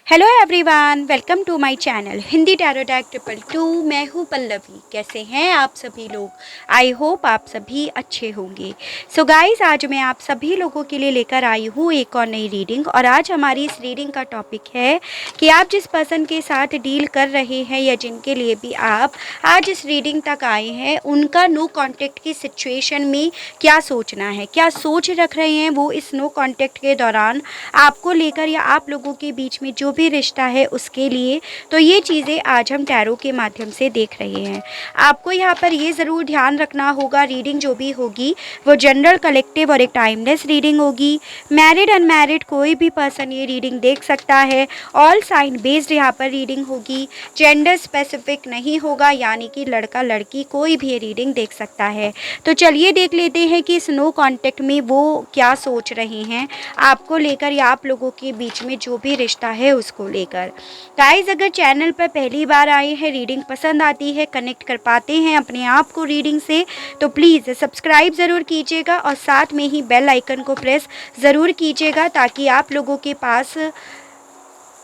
Hello everyone, welcome to my channel Hindi tarot deck 222। मैं हूँ पल्लवी। कैसे हैं आप सभी लोग? आई होप आप सभी अच्छे होंगे। सो गाइस, आज मैं आप सभी लोगों के लिए लेकर आई हूँ एक और नई रीडिंग। और आज हमारी इस रीडिंग का टॉपिक है कि आप जिस पर्सन के साथ डील कर रहे हैं या जिनके लिए भी आप आज इस रीडिंग तक आए हैं, उनका नो कॉन्टेक्ट की सिचुएशन में क्या सोचना है, क्या सोच रख रहे हैं वो इस नो कॉन्टेक्ट के दौरान आपको लेकर या आप लोगों के बीच में जो भी रिश्ता है उसके लिए। तो ये चीज़ें आज हम टैरो के माध्यम से देख रहे हैं। आपको यहाँ पर ये ज़रूर ध्यान रखना होगा, रीडिंग जो भी होगी वो जनरल, कलेक्टिव और एक टाइमलेस रीडिंग होगी। मैरिड अनमैरिड कोई भी पर्सन ये रीडिंग देख सकता है। ऑल साइन बेस्ड यहाँ पर रीडिंग होगी, जेंडर स्पेसिफिक नहीं होगा, यानी कि लड़का लड़की कोई भी ये रीडिंग देख सकता है। तो चलिए देख लेते हैं कि इस नो कॉन्टेक्ट में वो क्या सोच रहे हैं आपको लेकर या आप लोगों के बीच में जो भी रिश्ता है उसको लेकर। गाइस, अगर चैनल पर पहली बार आए हैं, रीडिंग पसंद आती है, कनेक्ट कर पाते हैं अपने आप को रीडिंग से, तो प्लीज़ सब्सक्राइब ज़रूर कीजिएगा और साथ में ही बेल आइकन को प्रेस ज़रूर कीजिएगा ताकि आप लोगों के पास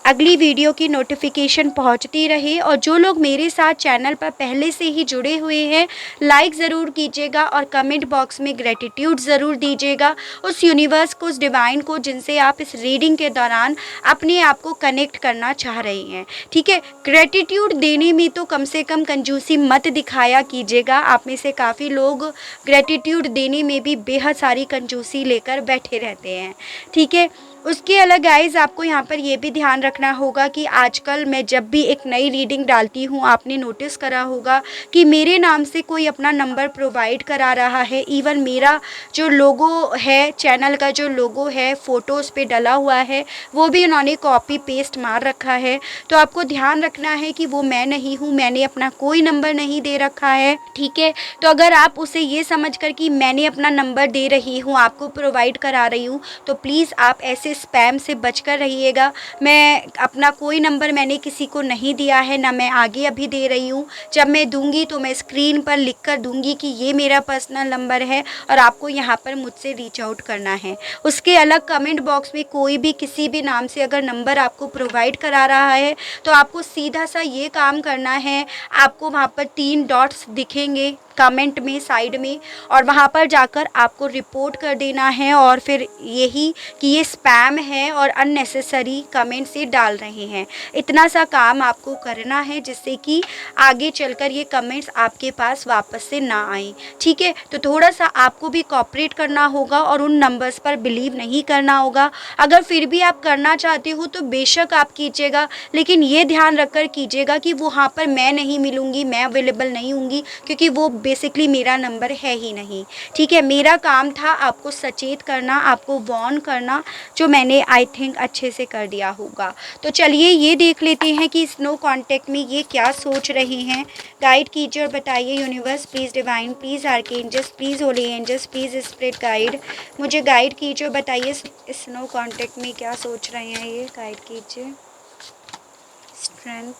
अगली वीडियो की नोटिफिकेशन पहुंचती रहे। और जो लोग मेरे साथ चैनल पर पहले से ही जुड़े हुए हैं, लाइक ज़रूर कीजिएगा और कमेंट बॉक्स में ग्रेटिट्यूड ज़रूर दीजिएगा उस यूनिवर्स को, उस डिवाइन को जिनसे आप इस रीडिंग के दौरान अपने आप को कनेक्ट करना चाह रहे हैं। ठीक है, ग्रेटिट्यूड देने में तो कम से कम कंजूसी मत दिखाया कीजिएगा। आप में से काफ़ी लोग ग्रेटिट्यूड देने में भी बेहद सारी कंजूसी लेकर बैठे रहते हैं। ठीक है, उसके अलग गाइज आपको यहाँ पर ये भी ध्यान रखना होगा कि आजकल मैं जब भी एक नई रीडिंग डालती हूँ, आपने नोटिस करा होगा कि मेरे नाम से कोई अपना नंबर प्रोवाइड करा रहा है। इवन मेरा जो लोगो है, चैनल का जो लोगो है फ़ोटोज़ पे डला हुआ है, वो भी उन्होंने कॉपी पेस्ट मार रखा है। तो आपको ध्यान रखना है कि वो मैं नहीं हूँ, मैंने अपना कोई नंबर नहीं दे रखा है। ठीक है, तो अगर आप उसे ये समझ कर कि मैंने अपना नंबर दे रही हूँ, आपको प्रोवाइड करा रही हूँ, तो प्लीज़ आप ऐसे स्पैम से बचकर रहिएगा। मैं अपना कोई नंबर मैंने किसी को नहीं दिया है, ना मैं आगे अभी दे रही हूँ। जब मैं दूंगी तो मैं स्क्रीन पर लिख कर दूंगी कि ये मेरा पर्सनल नंबर है और आपको यहाँ पर मुझसे रीच आउट करना है। उसके अलग कमेंट बॉक्स में कोई भी किसी भी नाम से अगर नंबर आपको प्रोवाइड करा रहा है तो आपको सीधा सा ये काम करना है। आपको वहाँ पर 3 डॉट्स दिखेंगे कमेंट में साइड में, और वहाँ पर जाकर आपको रिपोर्ट कर देना है। और फिर यही कि ये स्पैम है और अननेसेसरी कमेंट से डाल रहे हैं, इतना सा काम आपको करना है जिससे कि आगे चलकर ये कमेंट्स आपके पास वापस से ना आए। ठीक है, तो थोड़ा सा आपको भी कॉपरेट करना होगा और उन नंबर्स पर बिलीव नहीं करना होगा। अगर फिर भी आप करना चाहते हो तो बेशक आप कीजिएगा, लेकिन ये ध्यान रखकर कीजिएगा कि वहाँ पर मैं नहीं मिलूँगी, मैं अवेलेबल नहीं होंगी, क्योंकि वो बेसिकली मेरा नंबर है ही नहीं। ठीक है, मेरा काम था आपको सचेत करना, आपको वार्न करना, जो मैंने आई थिंक अच्छे से कर दिया होगा। तो चलिए ये देख लेते हैं कि इस नो कॉन्टेक्ट में ये क्या सोच रहे हैं। गाइड कीजिए और बताइए universe, please divine, please archangels, please holy angels, please spirit guide, मुझे गाइड कीजिए और बताइए इस नो कॉन्टेक्ट में क्या सोच रहे हैं। ये गाइड कीजिए। Strength,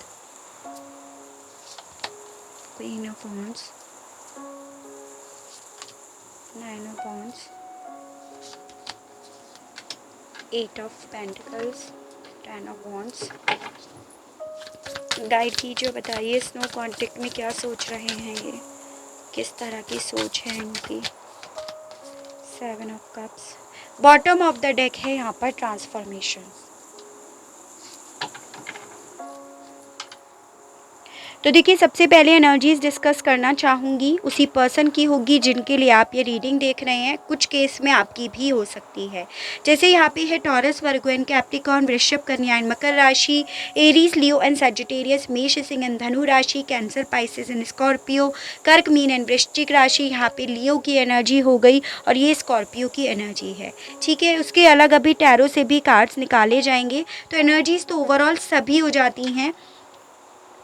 queen of wands, 9 of wands, 8 of pentacles, 10 of wands। Guide कीजिए, बताइए इस नो कॉन्टेक्ट में क्या सोच रहे हैं, ये किस तरह की सोच है इनकी। 7 of cups, bottom of the deck है यहाँ पर ट्रांसफॉर्मेशन। तो देखिए, सबसे पहले एनर्जीज डिस्कस करना चाहूँगी उसी पर्सन की होगी जिनके लिए आप ये रीडिंग देख रहे हैं। कुछ केस में आपकी भी हो सकती है। जैसे यहाँ पे है टॉरस, वर्गो एंड कैप्रिकॉर्न, वृषभ, कन्या एंड मकर राशि, एरीज, लियो एंड सजिटेरियस, मेष, सिंह एंड धनु राशि, कैंसर, पाइसेस एंड स्कॉर्पियो, कर्क, मीन एंड वृश्चिक राशि। यहाँ पे लियो की एनर्जी हो गई और ये स्कॉर्पियो की एनर्जी है। ठीक है, उसके अलग अभी टैरो से भी कार्ड्स निकाले जाएंगे। तो एनर्जीज तो ओवरऑल सभी हो जाती हैं।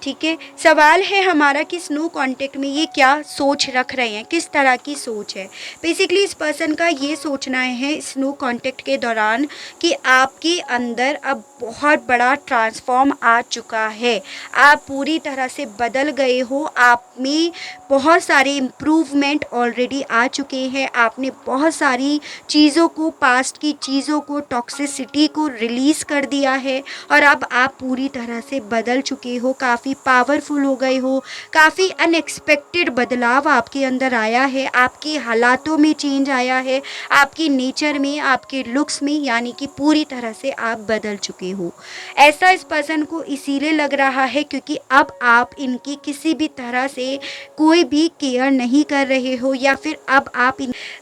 ठीक है, सवाल है हमारा कि स्नो कांटेक्ट में ये क्या सोच रख रहे हैं, किस तरह की सोच है। बेसिकली इस पर्सन का ये सोचना है स्नो कांटेक्ट के दौरान कि आपके अंदर अब बहुत बड़ा ट्रांसफॉर्म आ चुका है, आप पूरी तरह से बदल गए हो, आप में बहुत सारे इम्प्रूवमेंट ऑलरेडी आ चुके हैं, आपने बहुत सारी चीज़ों को, पास्ट की चीज़ों को, टॉक्सिसिटी को रिलीज़ कर दिया है और अब आप पूरी तरह से बदल चुके हो, काफ़ी पावरफुल हो गए हो, काफ़ी अनएक्सपेक्टेड बदलाव आपके अंदर आया है, आपके हालातों में चेंज आया है, आपकी नेचर में, आपके लुक्स में, यानी कि पूरी तरह से आप बदल चुके हो। ऐसा इस पर्सन को इसीलिए लग रहा है क्योंकि अब आप इनकी किसी भी तरह से कोई भी केयर नहीं कर रहे हो, या फिर अब आप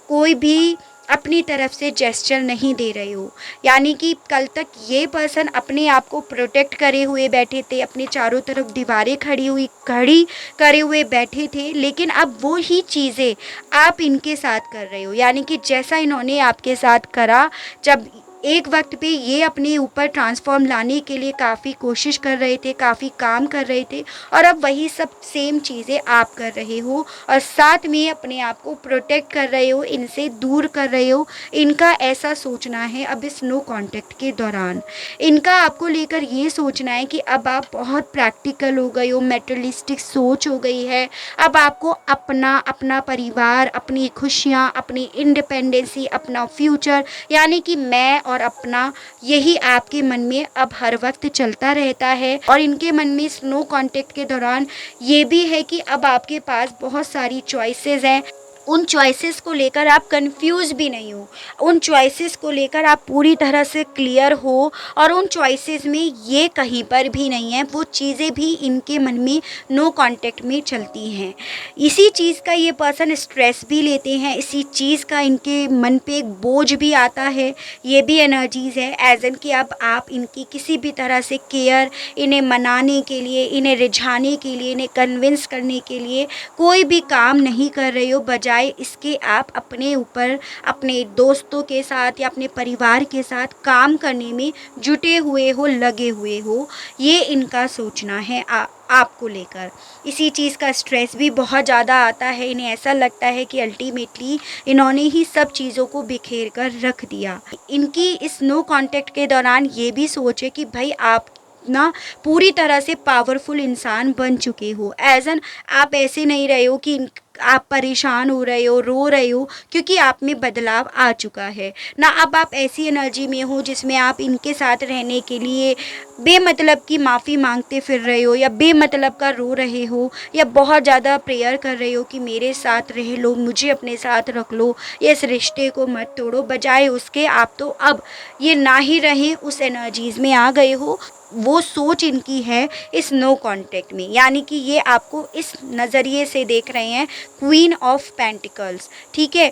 कोई भी अपनी तरफ से जेस्चर नहीं दे रहे हो। यानी कि कल तक ये पर्सन अपने आप को प्रोटेक्ट करे हुए बैठे थे, अपने चारों तरफ दीवारें खड़ी करे हुए बैठे थे, लेकिन अब वो ही चीज़ें आप इनके साथ कर रहे हो। यानी कि जैसा इन्होंने आपके साथ करा, जब एक वक्त पे ये अपने ऊपर ट्रांसफॉर्म लाने के लिए काफ़ी कोशिश कर रहे थे, काफ़ी काम कर रहे थे, और अब वही सब सेम चीज़ें आप कर रहे हो और साथ में अपने आप को प्रोटेक्ट कर रहे हो, इनसे दूर कर रहे हो। इनका ऐसा सोचना है अब इस नो कांटेक्ट के दौरान। इनका आपको लेकर ये सोचना है कि अब आप बहुत प्रैक्टिकल हो गए हो, मेटेरियलिस्टिक सोच हो गई है, अब आपको अपना परिवार, अपनी खुशियाँ, अपनी इंडिपेंडेंसी, अपना फ्यूचर, यानी कि मैं और अपना, यही आपके मन में अब हर वक्त चलता रहता है। और इनके मन में स्नो कांटेक्ट के दौरान ये भी है कि अब आपके पास बहुत सारी चॉइसेस हैं, उन चॉइसेस को लेकर आप कंफ्यूज भी नहीं हो, उन चॉइसेस को लेकर आप पूरी तरह से क्लियर हो, और उन चॉइसेस में ये कहीं पर भी नहीं है, वो चीज़ें भी इनके मन में नो कांटेक्ट में चलती हैं। इसी चीज़ का ये पर्सन स्ट्रेस भी लेते हैं, इसी चीज़ का इनके मन पे एक बोझ भी आता है। ये भी एनर्जीज़ है एज एन कि अब आप इनकी किसी भी तरह से केयर, इन्हें मनाने के लिए, इन्हें रिझाने के लिए, इन्हें कन्विंस करने के लिए कोई भी काम नहीं कर रहे हो, बजाय इसके आप अपने ऊपर, अपने दोस्तों के साथ या अपने परिवार के साथ काम करने में जुटे हुए हो, लगे हुए हो। ये इनका सोचना है आपको लेकर। इसी चीज़ का स्ट्रेस भी बहुत ज़्यादा आता है, इन्हें ऐसा लगता है कि अल्टीमेटली इन्होंने ही सब चीज़ों को बिखेर कर रख दिया। इनकी इस नो कांटेक्ट के दौरान ये भी सोचे कि भाई आप ना पूरी तरह से पावरफुल इंसान बन चुके हो, एज एन आप ऐसे नहीं रहे हो कि आप परेशान हो रहे हो, रो रहे हो, क्योंकि आप में बदलाव आ चुका है ना। अब आप ऐसी एनर्जी में हो जिसमें आप इनके साथ रहने के लिए बेमतलब की माफ़ी मांगते फिर रहे हो, या बेमतलब का रो रहे हो, या बहुत ज़्यादा प्रेयर कर रहे हो कि मेरे साथ रह लो, मुझे अपने साथ रख लो, इस रिश्ते को मत तोड़ो। बजाय उसके आप तो अब ये ना ही रहें उस एनर्जीज़ में आ गए हो। वो सोच इनकी है इस नो कांटेक्ट में, यानी कि ये आपको इस नज़रिए से देख रहे हैं, क्वीन ऑफ पेंटिकल्स। ठीक है,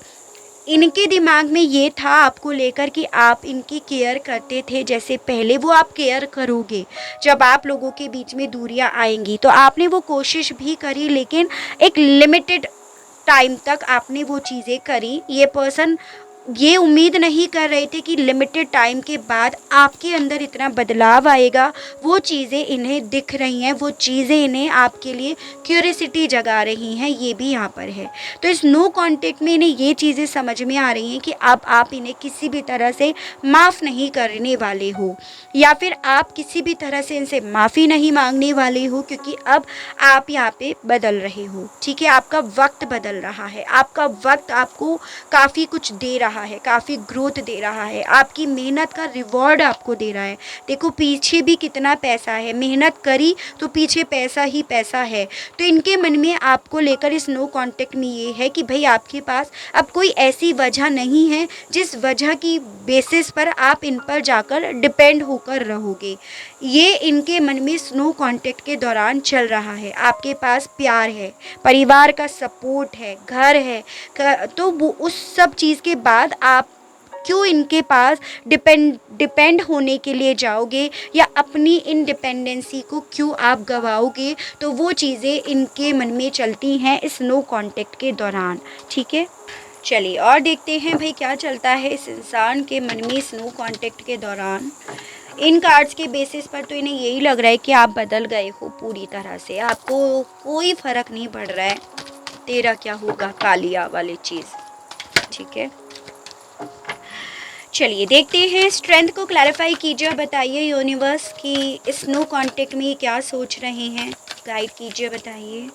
इनके दिमाग में ये था आपको लेकर कि आप इनकी केयर करते थे, जैसे पहले वो आप केयर करोगे। जब आप लोगों के बीच में दूरियां आएंगी तो आपने वो कोशिश भी करी, लेकिन एक लिमिटेड टाइम तक आपने वो चीज़ें करी। ये पर्सन ये उम्मीद नहीं कर रहे थे कि लिमिटेड टाइम के बाद आपके अंदर इतना बदलाव आएगा। वो चीज़ें इन्हें दिख रही हैं, वो चीज़ें इन्हें आपके लिए क्यूरियोसिटी जगा रही हैं, ये भी यहाँ पर है। तो इस नो कांटेक्ट में इन्हें ये चीज़ें समझ में आ रही हैं कि अब आप इन्हें किसी भी तरह से माफ़ नहीं करने वाले हो, या फिर आप किसी भी तरह से इनसे माफ़ी नहीं मांगने वाले हो, क्योंकि अब आप यहाँ पे बदल रहे हो। ठीक है, आपका वक्त बदल रहा है, आपका वक्त आपको काफ़ी कुछ दे रहा है, काफ़ी ग्रोथ दे रहा है, आपकी मेहनत का रिवॉर्ड आपको दे रहा है। देखो पीछे भी कितना पैसा है, मेहनत करी तो पीछे पैसा ही पैसा है। तो इनके मन में आपको लेकर इस नो कांटेक्ट में ये है कि भाई आपके पास अब कोई ऐसी वजह नहीं है जिस वजह की बेसिस पर आप इन पर जाकर डिपेंड होकर रहोगे। ये इनके मन में स्नो कांटेक्ट के दौरान चल रहा है। आपके पास प्यार है, परिवार का सपोर्ट है, घर है, तो वो उस सब चीज़ के बाद आप क्यों इनके पास डिपेंड होने के लिए जाओगे, या अपनी इंडिपेंडेंसी को क्यों आप गवाओगे। तो वो चीज़ें इनके मन में चलती हैं इस नो कांटेक्ट के दौरान। ठीक है, चलिए और देखते हैं भाई क्या चलता है इस इंसान के मन में इस नो कांटेक्ट के दौरान। इन कार्ड्स के बेसिस पर तो इन्हें यही लग रहा है कि आप बदल गए हो पूरी तरह से, आपको कोई फ़र्क नहीं पड़ रहा है तेरा क्या होगा कालिया वाली चीज़। ठीक है, चलिए देखते हैं, स्ट्रेंथ को क्लैरिफाई कीजिए, बताइए यूनिवर्स की इस नो कांटेक्ट में क्या सोच रहे हैं, गाइड कीजिए, बताइए।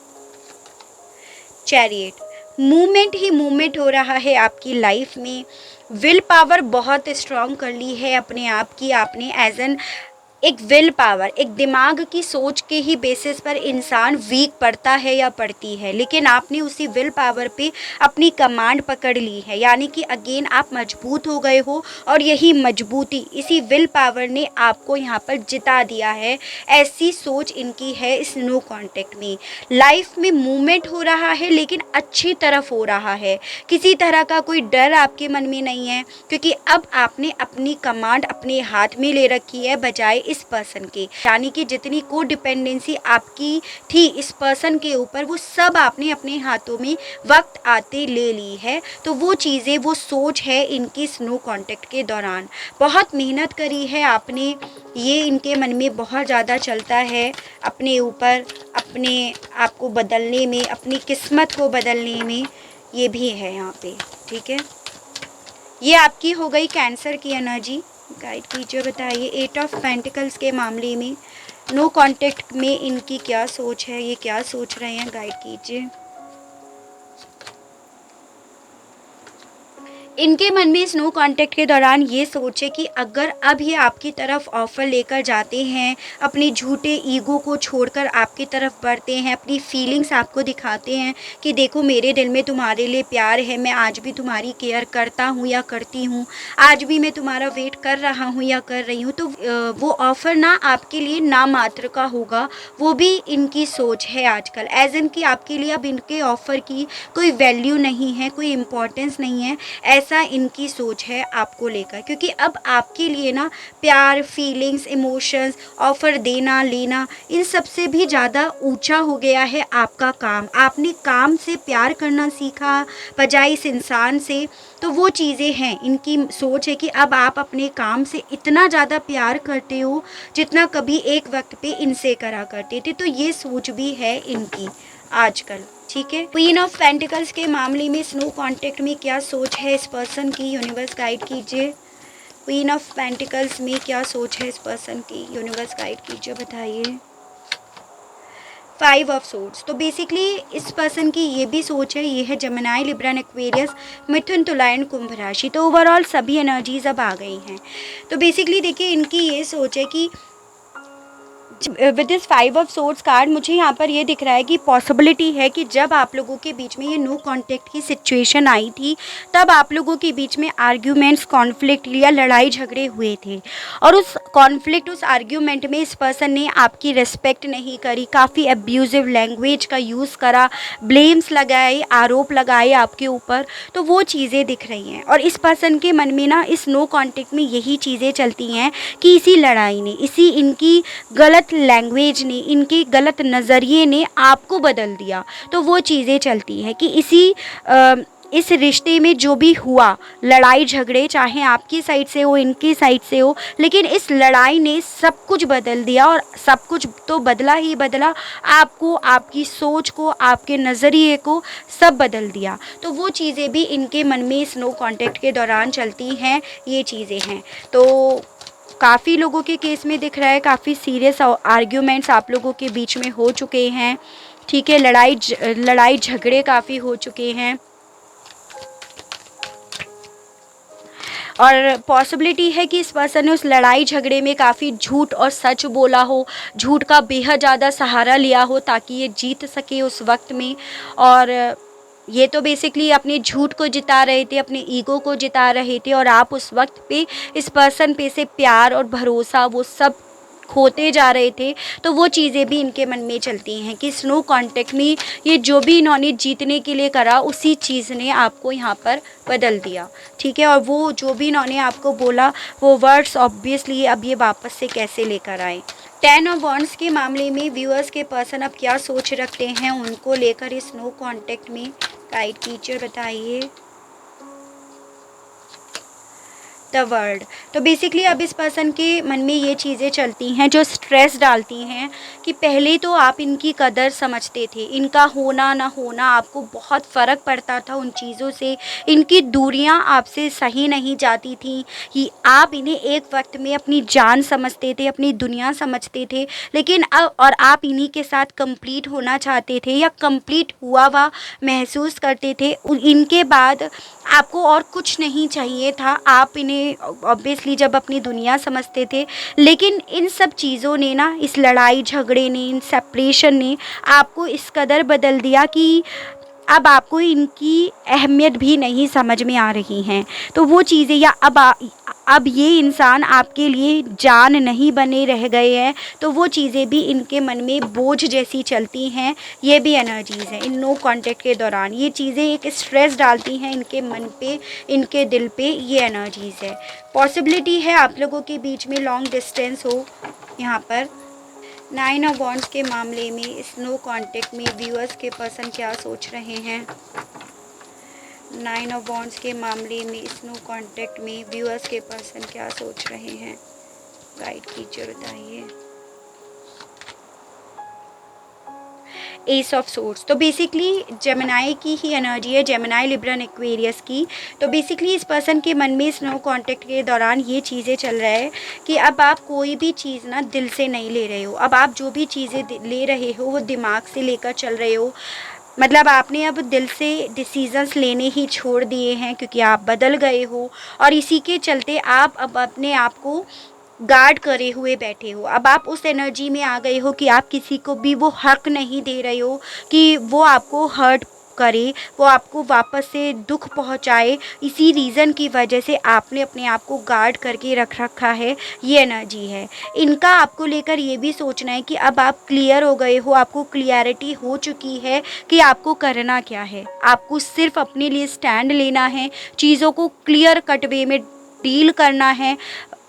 चैरियट, मूवमेंट ही मूवमेंट हो रहा है आपकी लाइफ में, विल पावर बहुत स्ट्रॉन्ग कर ली है अपने आप की आपने, एज एन एक विल पावर, एक दिमाग की सोच के ही बेसिस पर इंसान वीक पड़ता है या पड़ती है, लेकिन आपने उसी विल पावर पे अपनी कमांड पकड़ ली है, यानी कि अगेन आप मजबूत हो गए हो और यही मजबूती इसी विल पावर ने आपको यहाँ पर जिता दिया है। ऐसी सोच इनकी है इस नो कांटेक्ट में। लाइफ में मूवमेंट हो रहा है लेकिन अच्छी तरफ हो रहा है, किसी तरह का कोई डर आपके मन में नहीं है, क्योंकि अब आपने अपनी कमांड अपने हाथ में ले रखी है बजाय इस पर्सन के, यानी कि जितनी को डिपेंडेंसी आपकी थी इस पर्सन के ऊपर वो सब आपने अपने हाथों में वक्त आते ले ली है। तो वो चीज़ें, वो सोच है इनकी स्नो कांटेक्ट के दौरान। बहुत मेहनत करी है आपने, ये इनके मन में बहुत ज़्यादा चलता है अपने ऊपर, अपने आप को बदलने में, अपनी किस्मत को बदलने में, ये भी है यहाँ पे। ठीक है, ये आपकी हो गई कैंसर की एनर्जी, गाइड कीजिए, बताइए 8 ऑफ पेंटिकल्स के मामले में नो कांटेक्ट में इनकी क्या सोच है, ये क्या सोच रहे हैं, गाइड कीजिए। इनके मन में इस नो कांटेक्ट के दौरान ये सोचे कि अगर अब ये आपकी तरफ ऑफ़र लेकर जाते हैं, अपने झूठे ईगो को छोड़कर आपकी तरफ बढ़ते हैं, अपनी फीलिंग्स आपको दिखाते हैं कि देखो मेरे दिल में तुम्हारे लिए प्यार है, मैं आज भी तुम्हारी केयर करता हूँ या करती हूँ, आज भी मैं तुम्हारा वेट कर रहा हूँ या कर रही हूँ, तो वो ऑफ़र ना आपके लिए ना मात्र का होगा। वो भी इनकी सोच है आजकल, एज इन कि आपके लिए अब इनके ऑफ़र की कोई वैल्यू नहीं है, कोई इम्पोर्टेंस नहीं है, ऐसा इनकी सोच है आपको लेकर। क्योंकि अब आपके लिए ना प्यार, फीलिंग्स, इमोशंस, ऑफ़र देना लेना, इन सब से भी ज़्यादा ऊंचा हो गया है आपका काम। आपने काम से प्यार करना सीखा बजाय इस इंसान से। तो वो चीज़ें हैं, इनकी सोच है कि अब आप अपने काम से इतना ज़्यादा प्यार करते हो जितना कभी एक वक्त पे इनसे करा करते थे। तो ये सोच भी है इनकी आजकल। ठीक है, क्वीन ऑफ पेंटिकल्स के मामले में स्नो कांटेक्ट में क्या सोच है इस पर्सन की, यूनिवर्स गाइड कीजिए। क्वीन ऑफ पेंटिकल्स में क्या सोच है इस पर्सन की, यूनिवर्स गाइड कीजिए, बताइए। 5 ऑफ सोर्ड्स, तो बेसिकली इस पर्सन की ये भी सोच है, ये है जेमिनी, लिब्रा, एक्वेरियस, मिथुन, तुला एंड कुंभ राशि। तो ओवरऑल सभी एनर्जीज अब आ गई हैं। तो बेसिकली देखिए इनकी ये सोच है कि with this 5 of swords card मुझे यहाँ पर ये दिख रहा है कि पॉसिबिलिटी है कि जब आप लोगों के बीच में ये नो कांटेक्ट की सिचुएशन आई थी तब आप लोगों के बीच में आर्ग्यूमेंट्स, कॉन्फ्लिक्ट या लड़ाई झगड़े हुए थे, और उस कॉन्फ्लिक्ट, उस आर्ग्यूमेंट में इस पर्सन ने आपकी रिस्पेक्ट नहीं करी, काफ़ी अब्यूजिव लैंग्वेज का यूज़ करा, ब्लेम्स लगाए, आरोप लगाए आपके ऊपर। तो वो चीज़ें दिख रही हैं और इस पर्सन के मन में ना इस नो कांटेक्ट में यही चीज़ें चलती हैं कि इसी लड़ाई ने, इसी इनकी गलत लैंग्वेज ने, इनके गलत नज़रिए ने आपको बदल दिया। तो वो चीज़ें चलती हैं कि इस रिश्ते में जो भी हुआ, लड़ाई झगड़े चाहे आपकी साइड से हो, इनकी साइड से हो, लेकिन इस लड़ाई ने सब कुछ बदल दिया, और सब कुछ तो बदला ही बदला, आपको, आपकी सोच को, आपके नज़रिए को सब बदल दिया। तो वो चीज़ें भी इनके मन में इस नो कांटेक्ट के दौरान चलती हैं, ये चीज़ें हैं। तो काफ़ी लोगों के केस में दिख रहा है काफ़ी सीरियस आर्ग्यूमेंट्स आप लोगों के बीच में हो चुके हैं। ठीक है, लड़ाई झगड़े काफ़ी हो चुके हैं, और पॉसिबिलिटी है कि इस पर्सन ने उस लड़ाई झगड़े में काफ़ी झूठ और सच बोला हो, झूठ का बेहद ज़्यादा सहारा लिया हो ताकि ये जीत सके उस वक्त में। और ये तो बेसिकली अपने झूठ को जिता रहे थे, अपने ईगो को जिता रहे थे, और आप उस वक्त पे इस पर्सन पे से प्यार और भरोसा वो सब खोते जा रहे थे। तो वो चीज़ें भी इनके मन में चलती हैं कि स्नो कांटेक्ट में ये जो भी इन्होंने जीतने के लिए करा उसी चीज़ ने आपको यहाँ पर बदल दिया। ठीक है, और वो जो भी इन्होंने आपको बोला वो वर्ड्स ऑब्वियसली अब ये वापस से कैसे लेकर आए। 10 ऑफ वॉन्ड्स के मामले में व्यूअर्स के पर्सन अब क्या सोच रखते हैं उनको लेकर इस नो कांटेक्ट में, गाइड कीजिए, बताइए। The world. तो बेसिकली अब इस पर्सन के मन में ये चीज़ें चलती हैं जो स्ट्रेस डालती हैं कि पहले तो आप इनकी कदर समझते थे, इनका होना ना होना आपको बहुत फ़र्क पड़ता था उन चीज़ों से, इनकी दूरियां आपसे सही नहीं जाती थी कि आप इन्हें एक वक्त में अपनी जान समझते थे, अपनी दुनिया समझते थे, लेकिन अब और आप इन्हीं के साथ कंप्लीट होना चाहते थे या कंप्लीट हुआ हुआ महसूस करते थे। इनके बाद आपको और कुछ नहीं चाहिए था, आप इन्हें ऑब्वियसली जब अपनी दुनिया समझते थे, लेकिन इन सब चीज़ों ने ना, इस लड़ाई झगड़े ने, इन सेपरेशन ने आपको इस कदर बदल दिया कि अब आपको इनकी अहमियत भी नहीं समझ में आ रही हैं। तो वो चीज़ें या अब ये इंसान आपके लिए जान नहीं बने रह गए हैं, तो वो चीज़ें भी इनके मन में बोझ जैसी चलती हैं। ये भी एनर्जीज़ हैं इन नो कांटेक्ट के दौरान, ये चीज़ें एक स्ट्रेस डालती हैं इनके मन पे, इनके दिल पे, ये एनर्जीज़ है। पॉसिबिलिटी है आप लोगों के बीच में लॉन्ग डिस्टेंस हो। यहाँ पर 9 ऑफ वॉन्ड्स के मामले में इस नो कांटेक्ट में व्यूअर्स के पर्सन क्या सोच रहे हैं। 9 ऑफ वॉन्ड्स के मामले में इस नो कांटेक्ट में व्यूअर्स के पर्सन क्या सोच रहे हैं, गाइड कीजिए, बताइए। एस ऑफ सोर्ड्स, तो बेसिकली जेमिनाई की ही एनर्जी है, जेमिनाई, लिब्रन, एक्वेरियस की। तो बेसिकली इस पर्सन के मन में इस नो कांटेक्ट के दौरान ये चीज़ें चल रहा है कि अब आप कोई भी चीज़ ना दिल से नहीं ले रहे हो, अब आप जो भी चीज़ें ले रहे हो वो दिमाग से लेकर चल रहे हो। मतलब आपने अब दिल से डिसीजंस लेने ही छोड़ दिए हैं क्योंकि आप बदल गए हो, और इसी के चलते आप अब अपने आप को गार्ड करे हुए बैठे हो। अब आप उस एनर्जी में आ गए हो कि आप किसी को भी वो हक नहीं दे रहे हो कि वो आपको हर्ट करे, वो आपको वापस से दुख पहुंचाए। इसी रीज़न की वजह से आपने अपने आप को गार्ड करके रख रखा है। ये एनर्जी है इनका। आपको लेकर ये भी सोचना है कि अब आप क्लियर हो गए हो, आपको क्लियरिटी हो चुकी है कि आपको करना क्या है। आपको सिर्फ अपने लिए स्टैंड लेना है, चीज़ों को क्लियर कट वे में डील करना है।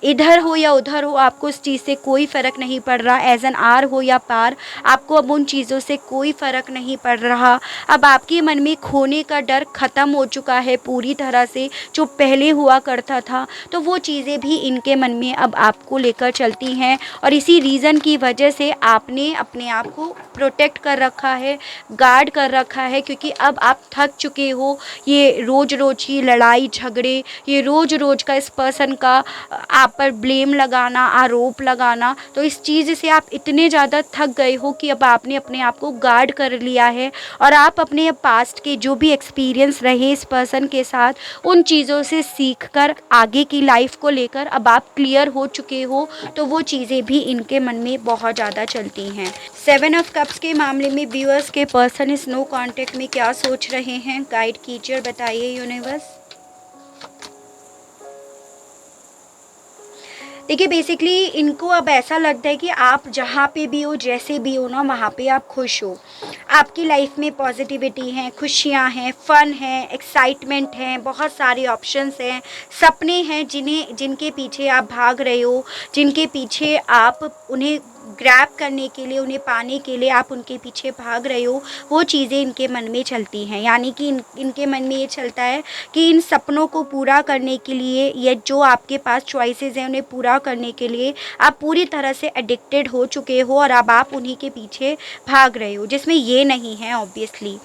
इधर हो या उधर हो, आपको उस चीज़ से कोई फ़र्क नहीं पड़ रहा। एज एन आर हो या पार, आपको अब उन चीज़ों से कोई फ़र्क नहीं पड़ रहा। अब आपके मन में खोने का डर ख़त्म हो चुका है पूरी तरह से, जो पहले हुआ करता था। तो वो चीज़ें भी इनके मन में अब आपको लेकर चलती हैं, और इसी रीज़न की वजह से आपने अपने आप को प्रोटेक्ट कर रखा है, गार्ड कर रखा है, क्योंकि अब आप थक चुके हो। ये रोज़ रोज़ की लड़ाई झगड़े, ये रोज़ रोज़ का इस पर्सन का आप पर ब्लेम लगाना, आरोप लगाना, तो इस चीज़ से आप इतने ज़्यादा थक गए हो कि अब आपने अपने आप को गार्ड कर लिया है, और आप अपने पास्ट के जो भी एक्सपीरियंस रहे इस पर्सन के साथ, उन चीज़ों से सीखकर आगे की लाइफ को लेकर अब आप क्लियर हो चुके हो। तो वो चीज़ें भी इनके मन में बहुत ज़्यादा चलती हैं। 7 ऑफ कप्स के मामले में व्यूअर्स के पर्सन इस नो कांटेक्ट में क्या सोच रहे हैं, गाइड कीजिए और बताइए यूनिवर्स। देखिए बेसिकली इनको अब ऐसा लगता है कि आप जहाँ पे भी हो, जैसे भी हो ना, वहाँ पे आप खुश हो। आपकी लाइफ में पॉजिटिविटी है, खुशियाँ हैं, फ़न है, एक्साइटमेंट है, बहुत सारे ऑप्शंस हैं, सपने हैं जिनके पीछे आप भाग रहे हो, जिनके पीछे आप उन्हें ग्रैब करने के लिए, उन्हें पाने के लिए आप उनके पीछे भाग रहे हो। वो चीज़ें इनके मन में चलती हैं, यानी कि इनके मन में ये चलता है कि इन सपनों को पूरा करने के लिए, या जो आपके पास चॉइसेस हैं उन्हें पूरा करने के लिए आप पूरी तरह से एडिक्टेड हो चुके हो, और अब आप उन्हीं के पीछे भाग रहे हो, जिसमें ये नहीं है। ऑब्वियसली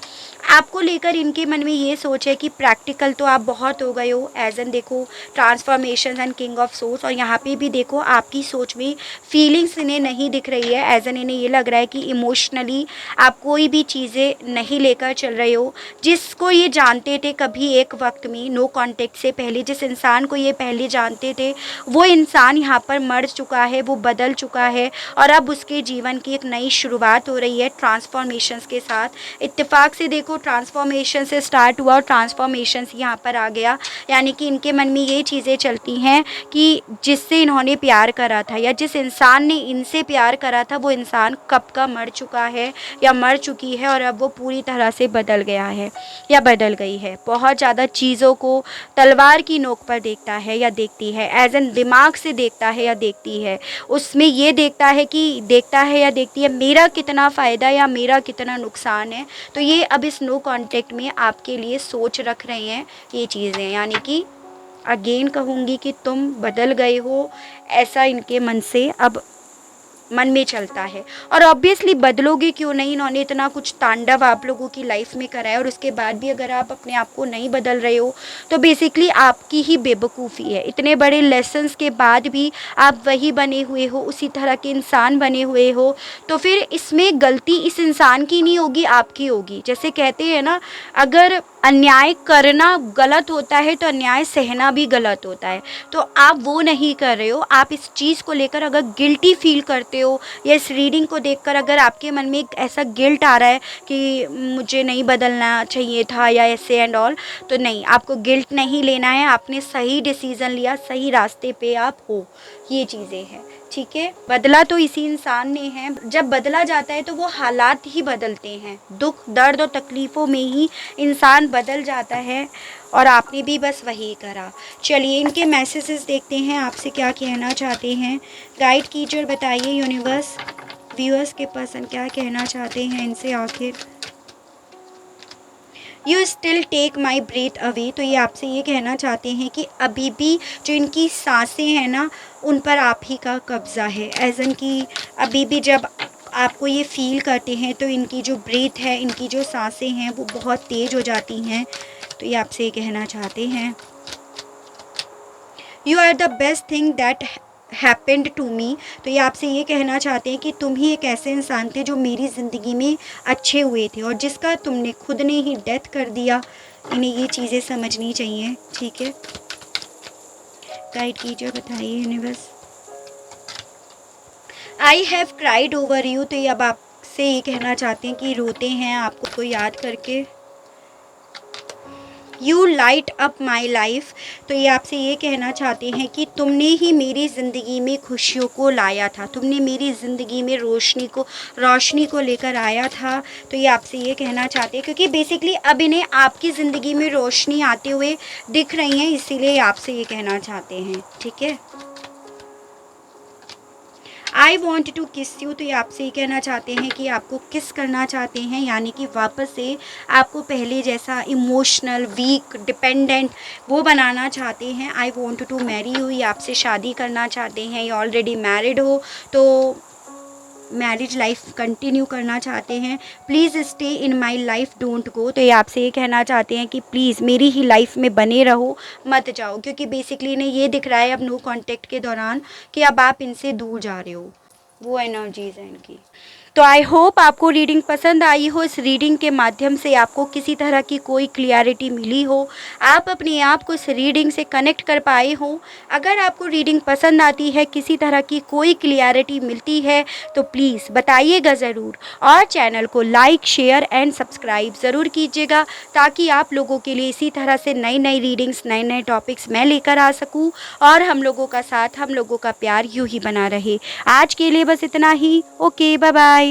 आपको लेकर इनके मन में ये सोच है कि प्रैक्टिकल तो आप बहुत हो गए हो, एज एन देखो transformation and king of source, और यहाँ पे भी देखो आपकी सोच में फीलिंग्स इन्हें नहीं दिख रही है। एज एन इन्हें ये लग रहा है कि इमोशनली आप कोई भी चीज़ें नहीं लेकर चल रहे हो। जिसको ये जानते थे कभी एक वक्त में नो कॉन्टेक्ट से पहले, जिस इंसान को ये पहले जानते थे, वो इंसान यहाँ पर मर चुका है, वो बदल चुका है, और अब उसके जीवन की एक नई शुरुआत हो रही है ट्रांसफॉर्मेशंस के साथ। इत्तेफाक से देखो ट्रांसफॉर्मेशन से स्टार्ट हुआ और ट्रांसफॉर्मेशन यहाँ पर आ गया, यानी कि इनके मन में ये चीज़ें चलती हैं कि जिससे इन्होंने प्यार करा था, या जिस इंसान ने इनसे प्यार करा था, वो इंसान कब का मर चुका है या मर चुकी है, और अब वो पूरी तरह से बदल गया है या बदल गई है। बहुत ज़्यादा चीज़ों को तलवार की नोक पर देखता है या देखती है, एज एन दिमाग से देखता है या देखती है। उसमें ये देखता है या देखती है मेरा कितना फ़ायदा या मेरा कितना नुकसान है। तो ये अब इस नो कॉन्टेक्ट में आपके लिए सोच रख रहे हैं ये चीज़ें, यानी कि अगेन कहूँगी कि तुम बदल गए हो, ऐसा इनके मन से अब मन में चलता है। और ऑब्वियसली बदलोगे क्यों नहीं, इन्होंने इतना कुछ तांडव आप लोगों की लाइफ में करा है और उसके बाद भी अगर आप अपने आप को नहीं बदल रहे हो तो बेसिकली आपकी ही बेवकूफ़ी है। इतने बड़े लेसन्स के बाद भी आप वही बने हुए हो, उसी तरह के इंसान बने हुए हो, तो फिर इसमें गलती इस इंसान की नहीं होगी, आपकी होगी। जैसे कहते हैं ना, अगर अन्याय करना गलत होता है तो अन्याय सहना भी गलत होता है। तो आप वो नहीं कर रहे हो। आप इस चीज़ को लेकर अगर गिल्टी फील करते हो या इस रीडिंग को देखकर अगर आपके मन में एक ऐसा गिल्ट आ रहा है कि मुझे नहीं बदलना चाहिए था या ऐसे एंड ऑल, तो नहीं, आपको गिल्ट नहीं लेना है। आपने सही डिसीज़न लिया, सही रास्ते पे आप हो, ये चीज़ें हैं, ठीक है। बदला तो इसी इंसान ने है। जब बदला जाता है तो वो हालात ही बदलते हैं, दुख दर्द और तकलीफ़ों में ही इंसान बदल जाता है, और आपने भी बस वही करा। चलिए इनके मैसेजेस देखते हैं, आपसे क्या कहना चाहते हैं। गाइड कीजिए और बताइए यूनिवर्स, व्यूअर्स के पर्सन क्या कहना चाहते हैं इनसे आखिर। You still take my breath away, तो ये आपसे ये कहना चाहते हैं कि अभी भी जो इनकी सांसें हैं ना, उन पर आप ही का कब्ज़ा है। एज एन कि अभी भी जब आपको ये फील करते हैं तो इनकी जो ब्रीथ है, इनकी जो सांसें हैं वो बहुत तेज़ हो जाती हैं। तो ये आपसे ये कहना चाहते हैं, you are the best thing that happened to me, तो ये आपसे ये कहना चाहते हैं कि तुम ही एक ऐसे इंसान थे जो मेरी ज़िंदगी में अच्छे हुए थे और जिसका तुमने खुद ने ही डेथ कर दिया। इन्हें ये चीज़ें समझनी चाहिए, ठीक है। गाइड कीजिए, बताइए universe. I have cried over you, तो ये अब आपसे ये कहना चाहते हैं कि रोते हैं आपको को याद करके। You light up my life, तो ये आपसे ये कहना चाहते हैं कि तुमने ही मेरी ज़िंदगी में खुशियों को लाया था, तुमने मेरी ज़िंदगी में रोशनी को लेकर आया था। तो ये आपसे ये कहना चाहते हैं क्योंकि बेसिकली अब इन्हें आपकी ज़िंदगी में रोशनी आते हुए दिख रही हैं, इसीलिए आपसे ये कहना चाहते हैं, ठीक है। आई वॉन्ट टू किस यू, तो ये आपसे ये कहना चाहते हैं कि आपको किस करना चाहते हैं, यानी कि वापस से आपको पहले जैसा इमोशनल वीक डिपेंडेंट वो बनाना चाहते हैं। I want to marry you, ये आपसे शादी करना चाहते हैं, या ऑलरेडी मैरिड हो तो मैरिज लाइफ कंटिन्यू करना चाहते हैं। Please stay in my life, don't go, तो ये आपसे ये कहना चाहते हैं कि प्लीज़ मेरी ही लाइफ में बने रहो, मत जाओ, क्योंकि बेसिकली इन्हें ये दिख रहा है अब नो कांटेक्ट के दौरान कि अब आप इनसे दूर जा रहे हो, वो एनर्जीज़ हैं इनकी। तो आई होप आपको रीडिंग पसंद आई हो। इस रीडिंग के माध्यम से आपको किसी तरह की कोई क्लियरिटी मिली हो, आप अपने आप को इस रीडिंग से कनेक्ट कर पाए हो। अगर आपको रीडिंग पसंद आती है, किसी तरह की कोई क्लियरिटी मिलती है तो प्लीज़ बताइएगा ज़रूर, और चैनल को लाइक शेयर एंड सब्सक्राइब ज़रूर कीजिएगा, ताकि आप लोगों के लिए इसी तरह से नई नई रीडिंग्स, नए नए टॉपिक्स मैं लेकर आ सकूँ, और हम लोगों का साथ, हम लोगों का प्यार यूँ ही बना रहे। आज के लिए बस इतना ही। Okay, bye bye.